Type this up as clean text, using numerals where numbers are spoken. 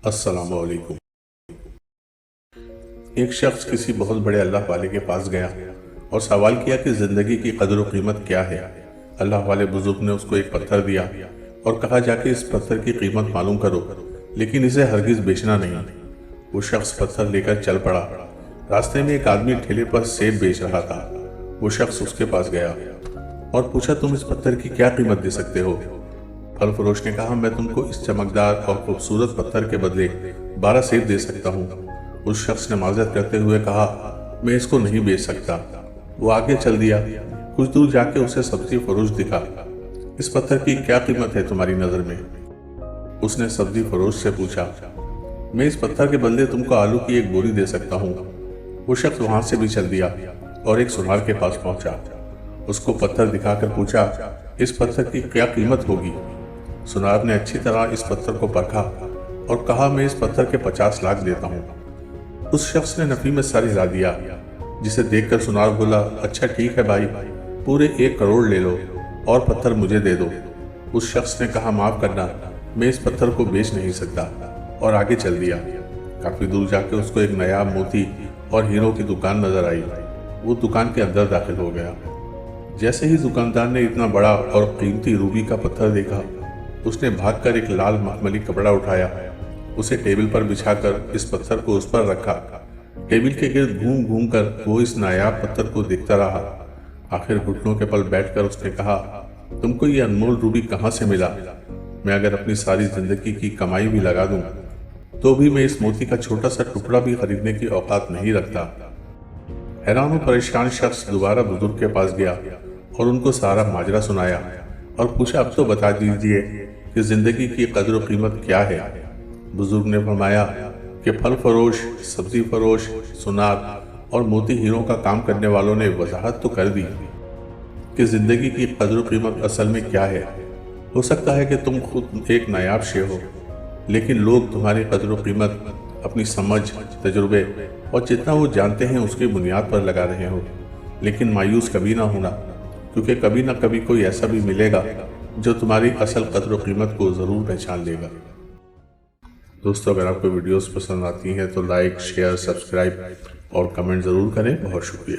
السلام علیکم۔ ایک شخص کسی بہت بڑے اللہ والے کے پاس گیا اور سوال کیا کہ زندگی کی قدر و قیمت کیا ہے۔ اللہ والے بزرگ نے اس کو ایک پتھر دیا اور کہا جا کے اس پتھر کی قیمت معلوم کرو، لیکن اسے ہرگز بیچنا نہیں۔ وہ شخص پتھر لے کر چل پڑا۔ راستے میں ایک آدمی ٹھیلے پر سیب بیچ رہا تھا۔ وہ شخص اس کے پاس گیا اور پوچھا تم اس پتھر کی کیا قیمت دے سکتے ہو؟ پھل فروش نے کہا میں تم کو اس چمکدار اور خوبصورت پتھر کے بدلے 12 سیب دے سکتا ہوں۔ اس شخص نے معذرت کرتے ہوئے کہا میں اس کو نہیں بیچ سکتا۔ وہ آگے چل دیا۔ کچھ دور جا کے اسے سبزی فروش دکھا۔ اس پتھر کی کیا قیمت ہے تمہاری نظر میں؟ اس نے سبزی فروش سے پوچھا۔ میں اس پتھر کے بدلے تم کو آلو کی ایک بوری دے سکتا ہوں۔ وہ شخص وہاں سے بھی چل دیا اور ایک سونار کے پاس پہنچا۔ اس کو پتھر دکھا کر پوچھا اس پتھر کی کیا قیمت ہوگی؟ سونار نے اچھی طرح اس پتھر کو پرکھا اور کہا میں اس پتھر کے 50 لاکھ دیتا ہوں۔ اس شخص نے نفی میں سر ہلا دیا، جسے دیکھ کر سونار بولا اچھا ٹھیک ہے بھائی، پورے 1 کروڑ لے لو اور پتھر مجھے دے دو۔ اس شخص نے کہا معاف کرنا، میں اس پتھر کو بیچ نہیں سکتا، اور آگے چل دیا۔ کافی دور جا کے اس کو ایک نایاب موتی اور ہیروں کی دکان نظر آئی۔ وہ دکان کے اندر داخل ہو گیا۔ جیسے ہی دکاندار نے اتنا بڑا اور قیمتی روبی کا پتھر دیکھا، اس نے بھاگ کر ایک لال مخملی کپڑا اٹھایا، اسے ٹیبل پر بچھا کر اس پتھر کو اس پر رکھا۔ ٹیبل کے گرد گھوم گھوم کر وہ اس نایاب پتھر کو دیکھتا رہا۔ آخر گھٹنوں کے پل بیٹھ کر اس نے کہا تم کو یہ انمول روبی کہاں سے ملا؟ میں اگر اپنی ساری زندگی کی کمائی بھی لگا دوں تو بھی میں اس موتی کا چھوٹا سا ٹکڑا بھی خریدنے کی اوقات نہیں رکھتا۔ حیران و پریشان شخص دوبارہ بزرگ کے پاس گیا اور ان کو سارا ماجرا سنایا اور پوچھا اب تو بتا دیجئے کہ زندگی کی قدر و قیمت کیا ہے؟ بزرگ نے فرمایا کہ پھل فروش، سبزی فروش، سونار اور موتی ہیروں کا کام کرنے والوں نے وضاحت تو کر دی کہ زندگی کی قدر و قیمت اصل میں کیا ہے۔ ہو سکتا ہے کہ تم خود ایک نایاب شے ہو، لیکن لوگ تمہاری قدر و قیمت اپنی سمجھ، تجربے اور جتنا وہ جانتے ہیں اس کی بنیاد پر لگا رہے ہو۔ لیکن مایوس کبھی نہ ہونا، کیونکہ کبھی نہ کبھی کوئی ایسا بھی ملے گا جو تمہاری اصل قدر و قیمت کو ضرور پہچان لے گا۔ دوستو اگر آپ کو ویڈیوز پسند آتی ہیں تو لائک، شیئر، سبسکرائب اور کمنٹ ضرور کریں۔ بہت شکریہ۔